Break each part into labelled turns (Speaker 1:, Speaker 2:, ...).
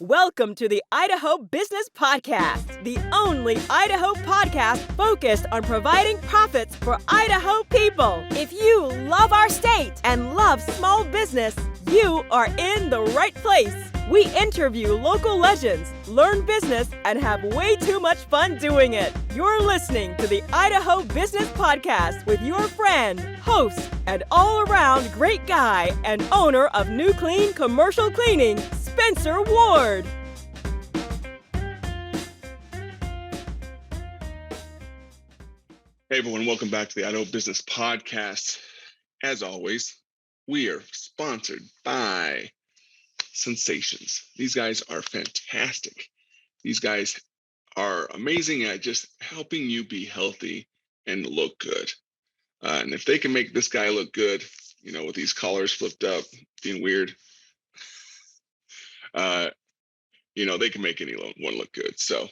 Speaker 1: Welcome to the Idaho Business Podcast, the only Idaho podcast focused on providing profits for Idaho people. If you love our state and love small business, you are in the right place. We interview local legends, learn business, and have way too much fun doing it. You're listening to the Idaho Business Podcast with your friend, host, and all-around great guy and owner of New Clean Commercial Cleaning, Spencer Ward.
Speaker 2: Hey everyone, welcome back to the Idaho Business Podcast. As always, we are sponsored by Sensations. These guys are fantastic. These guys are amazing at just helping you be healthy and look good. And if they can make this guy look good, with these collars flipped up, being weird, they can make anyone look good. So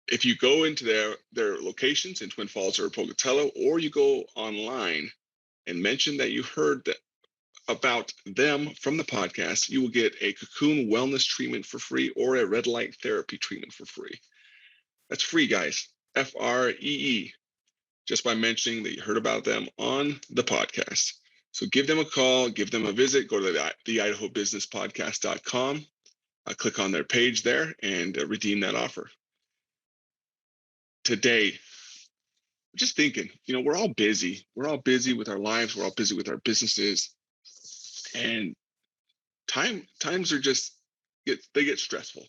Speaker 2: if you go into their locations in Twin Falls or Pocatello, or you go online and mention that you heard about them from the podcast, you will get a cocoon wellness treatment for free or a red light therapy treatment for free. That's free, guys. FREE, just by mentioning that you heard about them on the podcast. So give them a call, give them a visit, go to the idahobusinesspodcast.com, click on their page there and redeem that offer. Today, just thinking, we're all busy. We're all busy with our lives. We're all busy with our businesses. And times are they get stressful.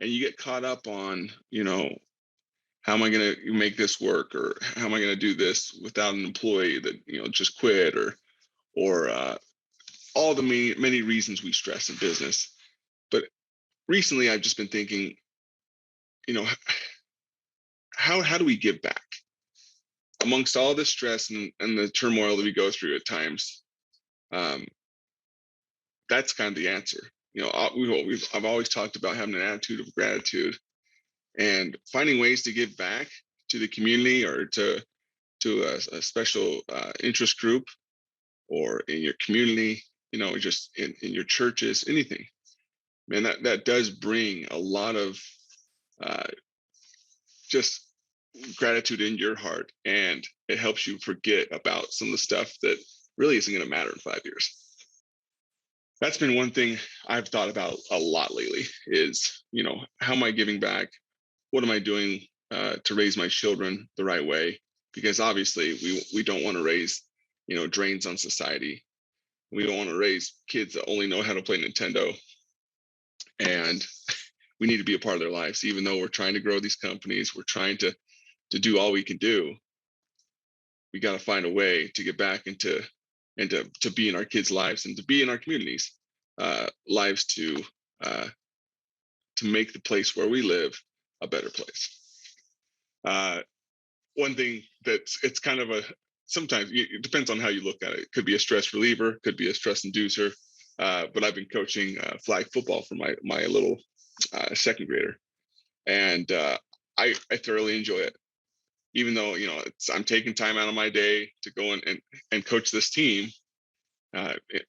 Speaker 2: And you get caught up on, how am I going to make this work? Or how am I going to do this without an employee that, just quit or all the many reasons we stress in business. But recently I've just been thinking, how do we give back amongst all this stress and the turmoil that we go through at times? That's kind of the answer. I've always talked about having an attitude of gratitude and finding ways to give back to the community or to a special interest group or in your community, just in your churches, anything. Man, that does bring a lot of just gratitude in your heart, and it helps you forget about some of the stuff that really isn't going to matter in 5 years. That's been one thing I've thought about a lot lately is, how am I giving back? What am I doing to raise my children the right way? Because obviously we don't want to raise, drains on society. We don't want to raise kids that only know how to play Nintendo. And we need to be a part of their lives, even though we're trying to grow these companies. We're trying to do all we can do. We got to find a way to get back into and to be in our kids' lives and to be in our communities' lives to make the place where we live a better place. One thing it's kind of sometimes it depends on how you look at it. It could be a stress reliever, could be a stress inducer. But I've been coaching flag football for my little second grader, and I thoroughly enjoy it. Even though I'm taking time out of my day to go and coach this team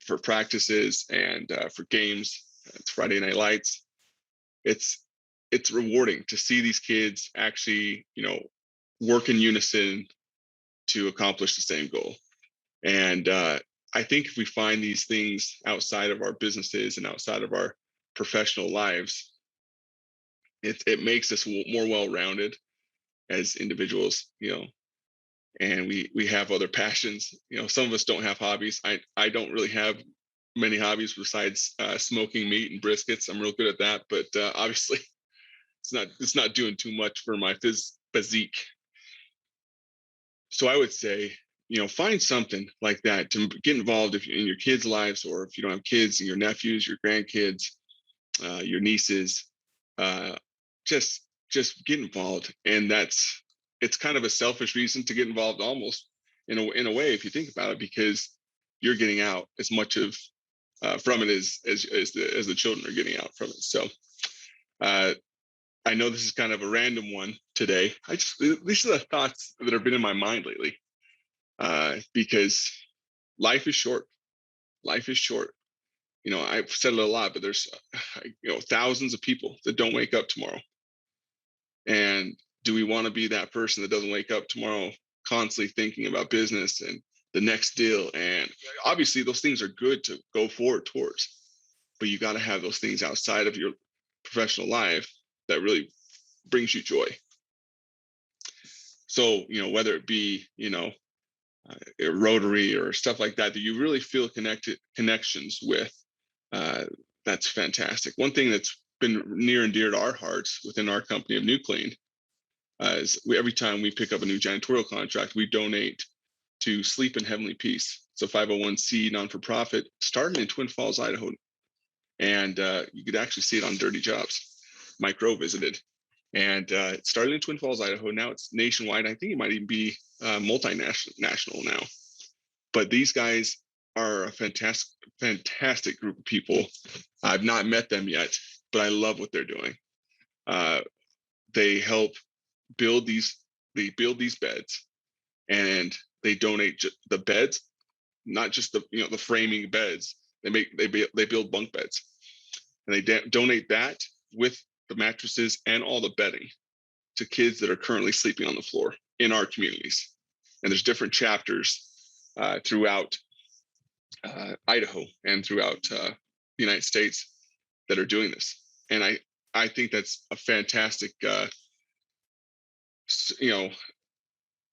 Speaker 2: for practices and for games. It's Friday Night Lights. It's rewarding to see these kids actually work in unison to accomplish the same goal. And I think if we find these things outside of our businesses and outside of our professional lives, it makes us more well-rounded as individuals, and we have other passions. Some of us don't have hobbies. I don't really have many hobbies besides smoking meat and briskets. I'm real good at that, but obviously it's not doing too much for my physique. So I would say, find something like that to get involved in your kids' lives, or if you don't have kids, your nephews, your grandkids, your nieces, just get involved. And it's kind of a selfish reason to get involved, almost in a way, if you think about it, because you're getting out as much of from it as the children are getting out from it. So I know this is kind of a random one today. These are the thoughts that have been in my mind lately, because life is short. Life is short. I've said it a lot, but there's, thousands of people that don't wake up tomorrow. And do we want to be that person that doesn't wake up tomorrow constantly thinking about business and the next deal? And obviously those things are good to go forward towards, but you got to have those things outside of your professional life that really brings you joy. So, whether it be, a Rotary or stuff like that you really feel connections with, that's fantastic. One thing that's been near and dear to our hearts within our company of New Clean is every time we pick up a new janitorial contract, we donate to Sleep in Heavenly Peace. It's a 501c non-for-profit starting in Twin Falls, Idaho. And you could actually see it on Dirty Jobs. Mike Rowe visited. And it started in Twin Falls, Idaho. Now it's nationwide. I think it might even be multinational now. But these guys are a fantastic group of people. I've not met them yet, but I love what they're doing. They help build these beds, and they donate the beds, not just the framing beds. They build bunk beds, and they donate that with the mattresses and all the bedding to kids that are currently sleeping on the floor in our communities. And there's different chapters throughout Idaho and throughout the United States that are doing this. And I think that's a fantastic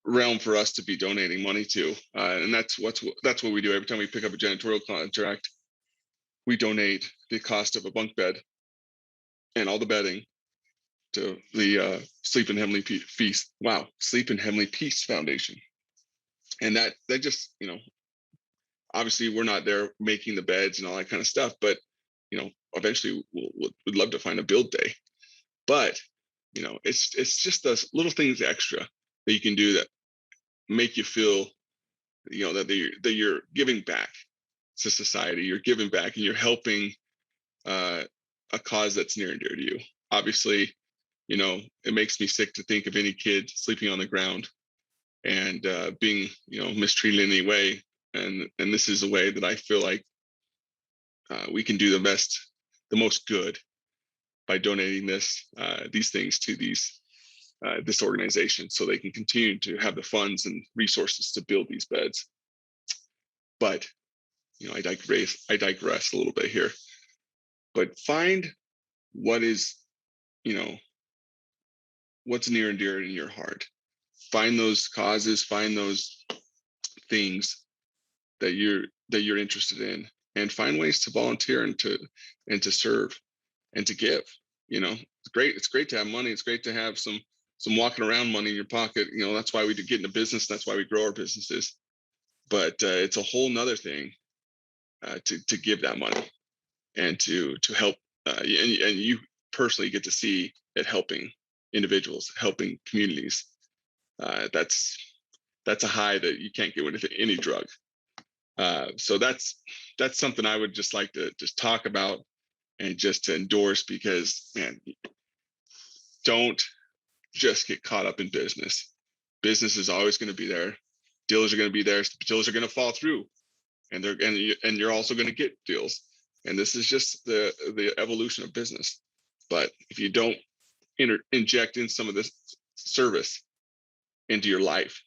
Speaker 2: realm for us to be donating money to. And that's what we do every time we pick up a janitorial contract. We donate the cost of a bunk bed and all the bedding to the Sleep in Heavenly Peace. Wow, Sleep in Heavenly Peace Foundation. And that just, obviously we're not there making the beds and all that kind of stuff, but eventually we'd love to find a build day. But it's just those little things extra that you can do that make you feel that you're giving back to society. You're giving back and you're helping a cause that's near and dear to you. Obviously, it makes me sick to think of any kid sleeping on the ground and being mistreated in any way. And this is a way that I feel like we can do the most good by donating these things to this organization, so they can continue to have the funds and resources to build these beds. But I digress a little bit here. But find what is what's near and dear in your heart. Find those causes, find those things that you're interested in, and find ways to volunteer and to serve and to give. It's great to have money. It's great to have some walking around money in your pocket. That's why we get into business. That's why we grow our businesses. But it's a whole nother thing to give that money and to help. And you personally get to see it helping individuals, helping communities. That's a high that you can't get with any drug. So that's something I would just like to just talk about and just to endorse, because, man, don't just get caught up in business. Business is always going to be there. Deals are going to be there. Deals are going to fall through, and you're also going to get deals. And this is just the evolution of business. But if you don't inject in some of this service into your life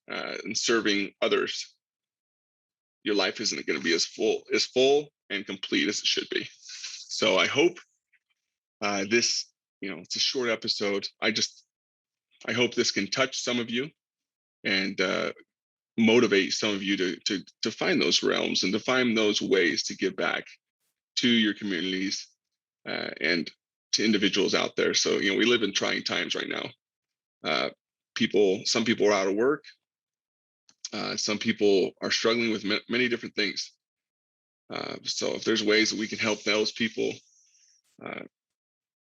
Speaker 2: and serving others, your life isn't going to be as full and complete as it should be. So I hope this, it's a short episode. I hope this can touch some of you and motivate some of you to find those realms and to find those ways to give back to your communities and to individuals out there. So, we live in trying times right now. Some people are out of work. Some people are struggling with many different things. So if there's ways that we can help those people,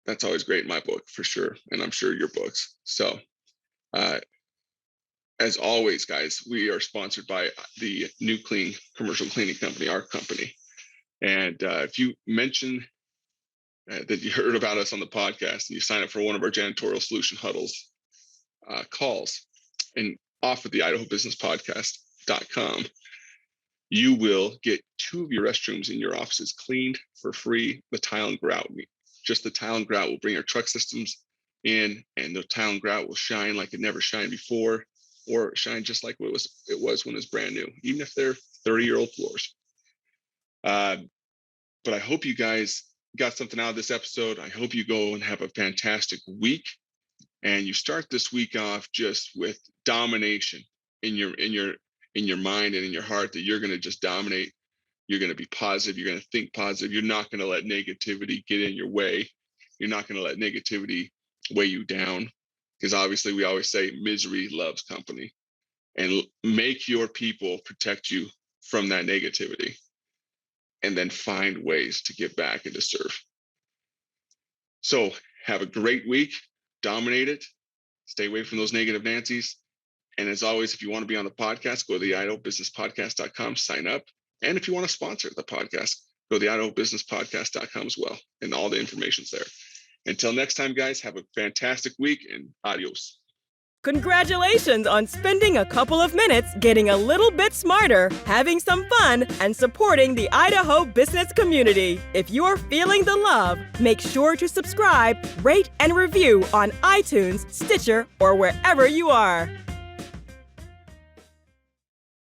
Speaker 2: that's always great in my book, for sure. And I'm sure your books. So as always, guys, we are sponsored by the New Clean Commercial Cleaning Company, our company. And if you mention that you heard about us on the podcast and you sign up for one of our janitorial solution huddles calls and off at the IdahoBusinessPodcast.com, you will get 2 of your restrooms in your offices cleaned for free. The tile and grout, just the tile and grout will bring our truck systems in, and the tile and grout will shine like it never shined before, or shine just like it was when it was brand new, even if they're 30-year-old floors. But I hope you guys got something out of this episode. I hope you go and have a fantastic week, and you start this week off just with domination in your mind and in your heart, that you're going to just dominate. You're going to be positive. You're going to think positive. You're not going to let negativity get in your way. You're not going to let negativity weigh you down, because obviously we always say misery loves company, and make your people protect you from that negativity, and then find ways to give back and to serve. So have a great week, dominate it, stay away from those negative Nancy's. And as always, if you want to be on the podcast, go to the idahobusinesspodcast.com, sign up. And if you want to sponsor the podcast, go to the idahobusinesspodcast.com as well. And all the information's there. Until next time, guys, have a fantastic week, and adios.
Speaker 1: Congratulations on spending a couple of minutes getting a little bit smarter, having some fun, and supporting the Idaho business community. If you're feeling the love, make sure to subscribe, rate, and review on iTunes, Stitcher, or wherever you are.